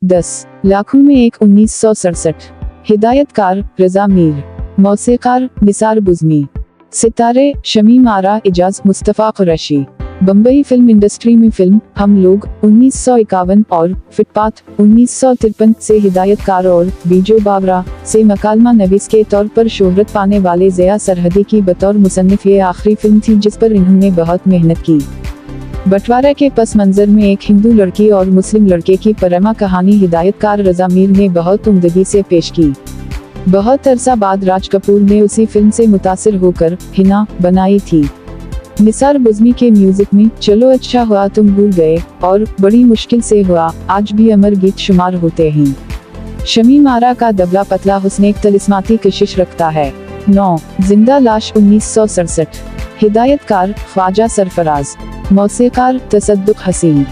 10 लाखों में एक 1967। हिदायतकार रजा मीर, मौसीकार निसार बुज़मी, सितारे शमीम आरा, इजाज, मुस्तफ़ा कुरैशी। बम्बई फिल्म इंडस्ट्री में फिल्म हम लोग 1951 और फुटपाथ 1953 से हिदायतकार और बीजो बावरा से मकालमा नवीस के तौर पर शोहरत पाने वाले ज़िया सरहदी की बतौर मुसन्निफ ये आखिरी फिल्म थी जिस पर इन्होंने बहुत मेहनत की। बंटवारा के पस मंजर में एक हिंदू लड़की और मुस्लिम लड़के की प्रेमा कहानी हिदायतकार रजा मीर ने बहुत उम्दगी से पेश की। बहुत अरसा बाद राज कपूर ने उसी फिल्म से मुतासिर होकर हिना बनाई थी। निसार बुज़मी के म्यूजिक में चलो अच्छा हुआ तुम भूल गए और बड़ी मुश्किल से हुआ आज भी अमर गीत शुमार होते हैं। शमीम आरा का दबला पतला हुस्न एक तलिस्माती कशिश रखता है। 9 जिंदा लाश 1967। हिदायतकार ख्वाजा सरफराज, मौसीकार तसद्दुक हसीन,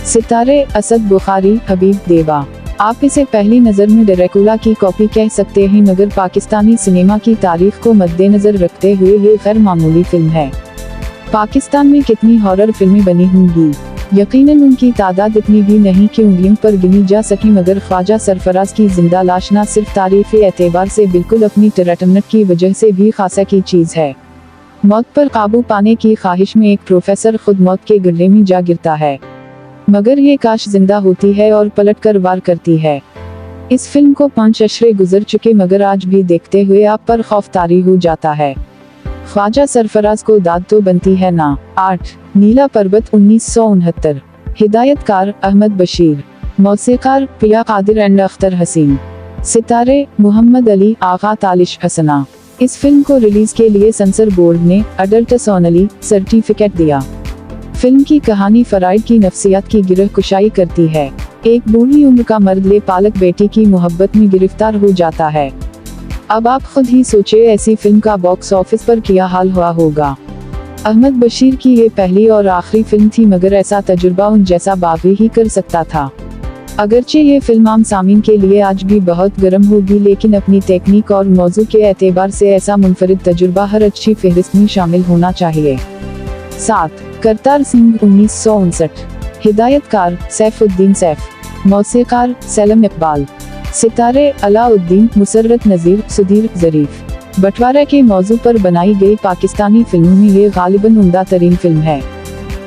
सितारे असद बुखारी, हबीब देवा। आप इसे पहली नज़र में ड्रैकुला की कॉपी कह सकते हैं मगर पाकिस्तानी सिनेमा की तारीख को मद्देनजर रखते हुए ये गैर मामूली फिल्म है। पाकिस्तान में कितनी हॉरर फिल्में बनी होंगी, यकीनन उनकी तादाद इतनी भी नहीं कि उंगलियों पर गिनी जा सके मगर ख्वाजा सरफराज की जिंदा लाश न सिर्फ तारीखी एतबार से बिल्कुल अपनी टेराटनट की वजह से भी खासा की चीज़ है। मौत पर काबू पाने की ख्वाहिश में एक प्रोफेसर खुद मौत के गड्ढे में जा गिरता है मगर ये काश जिंदा होती है और पलट कर वार करती है। इस फिल्म को 5 अशरे गुजर चुके मगर आज भी देखते हुए आप पर खौफ तारी हो जाता है। ख्वाजा सरफराज को दाद तो बनती है ना। 8 नीला पर्वत 1969। हिदायतकार अहमद बशीर, मौसीकार पिया कादिर एंड अख्तर हसीन, सितारे मोहम्मद अली, आगा, तालिश हसना। इस फिल्म को रिलीज के लिए सेंसर बोर्ड ने अडल्ट सोनली सर्टिफिकेट दिया। फिल्म की कहानी फराइड की नफ्सियात की गिरह कुशाई करती है। एक बूढ़ी उम्र का मर्द ले पालक बेटी की मोहब्बत में गिरफ्तार हो जाता है। अब आप खुद ही सोचे ऐसी फिल्म का बॉक्स ऑफिस पर क्या हाल हुआ होगा। अहमद बशीर की ये पहली और आखिरी फिल्म थी मगर ऐसा तजुर्बा उन जैसा बागी ही कर सकता था। अगरचे ये फिल्म आम सामीन के लिए आज भी बहुत गर्म होगी लेकिन अपनी टेक्निक और मौजू के एतबार से ऐसा मुनफरिद तजुर्बा हर अच्छी फहरिस्त में शामिल होना चाहिए। 7 करतार सिंह 1959। हिदायतकार सैफुद्दीन सैफ, मौसीकार सलम इकबाल, सितारे अलाउद्दीन, मुसर्रत नज़ीर, सुधीर ज़रीफ। बंटवारा के मौजू पर बनाई गई पाकिस्तानी फिल्मों में ये गालिबन उम्दा तरीन फिल्म है।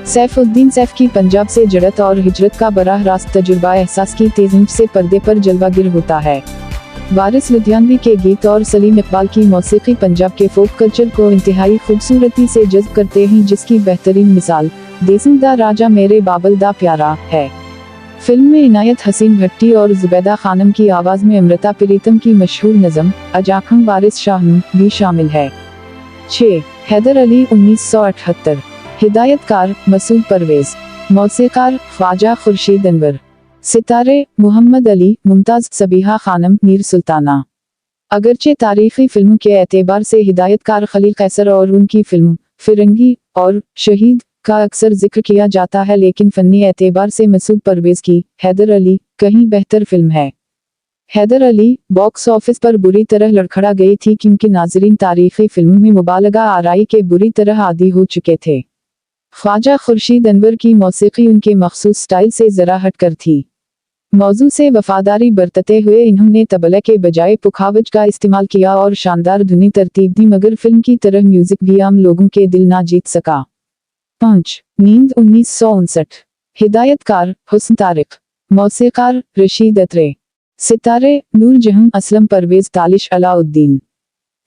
सैफुद्दीन सैफ की पंजाब से जड़त और हिजरत का बराह रास्त तजुर्बा एहसास की तेज इंच से पर्दे पर जलवागिर होता है। वारिस लुधियानवी के गीत और सलीम इकबाल की मौसीकी पंजाब के फोक कल्चर को इंतहाई खूबसूरती से जज्ब करते हैं जिसकी बेहतरीन मिसाल देसिंग दा राजा मेरे बाबल दा प्यारा है। फिल्म में इनायत हसीन भट्टी और जुबैदा खानम की आवाज़ में अमृता प्रीतम की मशहूर नज़म अजाखम वारिस शाह भी शामिल है। 6 हैदर अली 1978। हिदायतकार मसूद परवेज, मौसीकार ख्वाजा खुर्शीद अनवर, सितारे मोहम्मद अली, मुमताज, सबीहा खानम, मीर सुल्ताना। अगरचे तारीखी फिल्म के एतबार से हिदायतकार खलील कैसर और उनकी फिल्म फिरंगी और शहीद का अक्सर जिक्र किया जाता है लेकिन फन्नी एतबार से मसूद परवेज की हैदर अली कहीं बेहतर फिल्म है। हैदर अली बॉक्स ऑफिस पर बुरी तरह लड़खड़ा गई थी क्योंकि नाजरीन तारीखी फिल्म में मुबालगा आराई के बुरी तरह आदी हो चुके थे। ख्वाजा खुर्शीद अनवर की मौसीकी उनके मखसूस स्टाइल से जरा हटकर थी। मौजू से वफादारी बरतते हुए इन्होंने तबला के बजाय पुखावज का इस्तेमाल किया और शानदार धुनी तरतीब दी मगर फिल्म की तरह म्यूजिक भी आम लोगों के दिल ना जीत सका। 5 नींद 1959। हिदायतकार हुस्न तारिक, मौसीकार रशीद अत्रे, सितारे नूर जहां, असलम परवेज, तालिश अलाउद्दीन,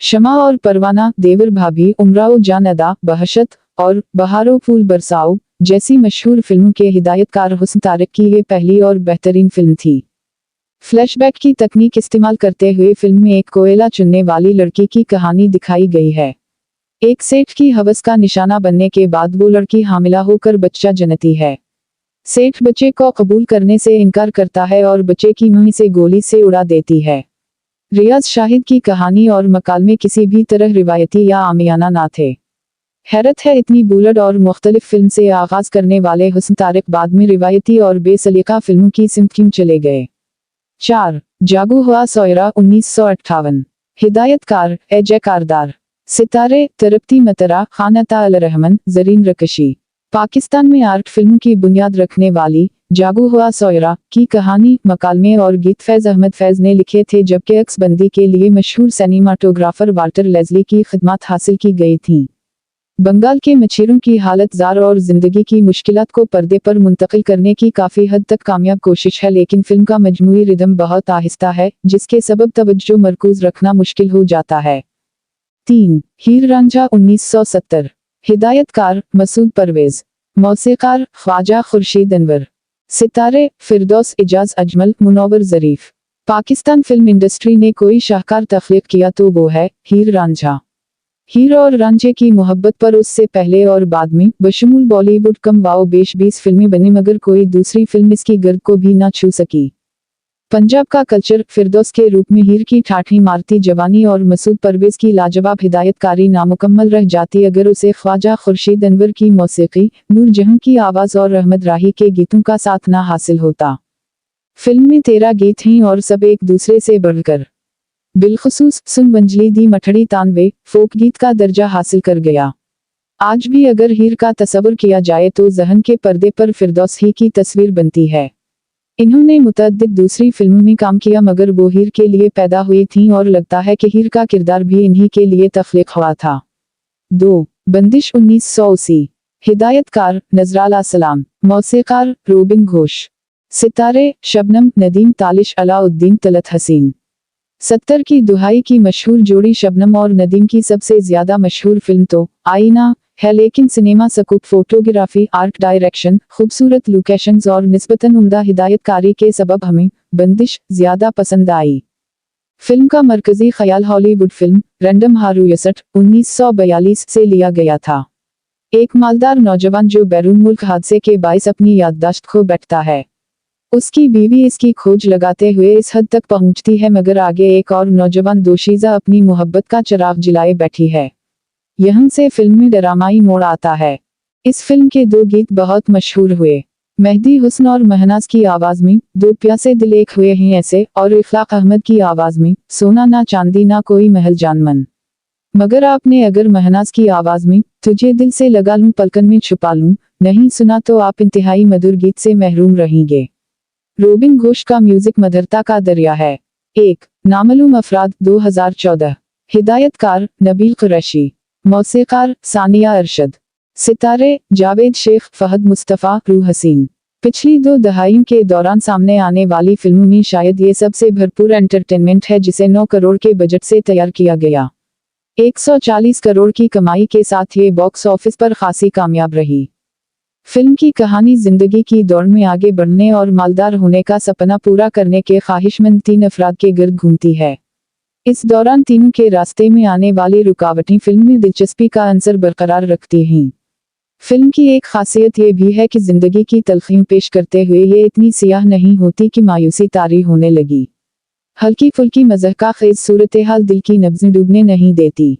शमा और परवाना, देवर भाभी, उमराओ जान अदा, बहशत और बहारो फूल बरसाओ जैसी मशहूर फिल्मों के हिदायतकार हुस्न तारिक की ये पहली और बेहतरीन फिल्म थी। फ्लैशबैक की तकनीक इस्तेमाल करते हुए फिल्म में एक कोयला चुनने वाली लड़की की कहानी दिखाई गई है। एक सेठ की हवस का निशाना बनने के बाद वो लड़की हामिला होकर बच्चा जनती है। सेठ बच्चे को कबूल करने से इनकार करता है और बच्चे की मुंह से गोली से उड़ा देती है। रियाज शाहिद की कहानी और मकालमे किसी भी तरह रिवायती या आमियाना ना थे। हैरत है इतनी बुलड और मुख्तलिफ फिल्म से आगाज करने वाले हुस्न तारिक बाद में रिवायती और बेसलीका फिल्मों की सिमत क्यों चले गए। 4 जागू हुआ सोयरा 1958। हिदायतकार अजय कारदार, सितारे तरप्ती मतरा, खान अता अल रहमान, जरीन रकशी। पाकिस्तान में आर्ट फिल्म की बुनियाद रखने वाली जागू हुआ सोयरा की कहानी मकालमे और गीत फैज अहमद फैज ने लिखे थे, जबकि अक्सबंदी के लिए मशहूर सिनेमाटोग्राफर वाल्टर लेस्ली की खिदमत हासिल की गई थी। बंगाल के मछेरों की हालत जार और जिंदगी की मुश्किलात को पर्दे पर मुंतकिल करने की काफी हद तक कामयाब कोशिश है, लेकिन फिल्म का मजमूई रिदम बहुत आहिस्ता है, जिसके सबब तवज्जो मरकूज रखना मुश्किल हो जाता है। 3. हीर रांझा 1970। हिदायतकार मसूद परवेज, मौसीकार ख्वाजा खुर्शीद अनवर, सितारे फिरदौस इजाज अजमल मुनव्वर ज़रीफ। पाकिस्तान फिल्म इंडस्ट्री ने कोई शाहकार तख्लीक किया तो वो है हीर रांझा। हीर और रांझे की मोहब्बत पर उससे पहले और बाद में बशमूल बॉलीवुड कम वाओ बेश 20 फिल्में बनी, मगर कोई दूसरी फिल्म इसकी गर्द को भी ना छू सकी। पंजाब का कल्चर फिरदौस के रूप में हीर की ठाठी मारती जवानी और मसूद परवेज की लाजवाब हिदायतकारी नामुकम्मल रह जाती अगर उसे ख्वाजा खुर्शीद अनवर की मौसीकी, नूर जहां की आवाज और अहमद राही के गीतों का साथ ना हासिल होता। फिल्म में 13 गीत हैं और सब एक दूसरे से बढ़कर, बिलखुसूस सुन वंजली दी मठड़ी तानवे फोक गीत का दर्जा हासिल कर गया। आज भी अगर हीर का तस्वर किया जाए तो जहन के पर्दे पर फिरदौस ही की तस्वीर बनती है। इन्होंने मुतअद्दिद दूसरी फिल्मों में काम किया, मगर वो हीर के लिए पैदा हुई थीं और लगता है कि हीर का किरदार भी इन्हीं के लिए तख्लीक हुआ था। 2. बंदिश 1980। हिदायतकार नजराला सलाम, मौसीकार रोबिन घोष, सितारे शबनम नदीम तालिश अलाउद्दीन तलत हसीन। 70 की दुहाई की मशहूर जोड़ी शबनम और नदीम की सबसे ज्यादा मशहूर फिल्म तो आईना है, लेकिन सिनेमा सकूत फोटोग्राफी, आर्ट डायरेक्शन, खूबसूरत लोकेशंस और निस्बतन उम्दा हिदायतकारी के सबब हमें बंदिश ज्यादा पसंद आई। फिल्म का मरकजी ख्याल हॉलीवुड फिल्म रैंडम हारूयसट 1942 से लिया गया था। एक मालदार नौजवान जो बैरून मुल्क हादसे के बाइस अपनी याददाश्त खो बैठता है। उसकी बीवी इसकी खोज लगाते हुए इस हद तक पहुंचती है, मगर आगे एक और नौजवान दोशीज़ा अपनी मोहब्बत का चिराग जलाए बैठी है। यहीं से फिल्म में ड्रामाई मोड़ आता है। इस फिल्म के 2 गीत बहुत मशहूर हुए। मेहदी हुस्न और महनाज की आवाज में दो प्यासे दिल एक हुए हैं ऐसे, और इखलाक अहमद की आवाज में सोना ना चांदी ना कोई महल जान मन। मगर आपने अगर महनाज की आवाज में तुझे दिल से लगा लूं पलकन में छुपा लूं नहीं सुना तो आप इंतहाई मधुर गीत से महरूम रहेंगे। रोबिन घोष का म्यूजिक मधुरता का दरिया है। 1. नामालूम अफराद 2014। हिदायतकार नबील कुरैशी, मौसीकार सानिया अरशद, सितारे जावेद शेख, फहद मुस्तफ़ा, रूह हसीन। पिछली 2 दहाइयों के दौरान सामने आने वाली फिल्मों में शायद ये सबसे भरपूर एंटरटेनमेंट है जिसे 9 करोड़ के बजट से तैयार किया गया। 140 करोड़ की कमाई के साथ ये बॉक्स ऑफिस पर खासी कामयाब रही। फिल्म की कहानी जिंदगी की दौड़ में आगे बढ़ने और मालदार होने का सपना पूरा करने के ख्वाहिशमंद 3 अफराद के गिर्द घूमती है। इस दौरान तीनों के रास्ते में आने वाली रुकावटें फिल्म में दिलचस्पी का अंसर बरकरार रखती हैं। फिल्म की एक खासियत ये भी है कि जिंदगी की तलखियां पेश करते हुए ये इतनी सियाह नहीं होती कि मायूसी तारी होने लगी। हल्की फुल्की मज़ाक़ खेज़ सूरत हाल दिल की नब्ज़ें डूबने नहीं देती।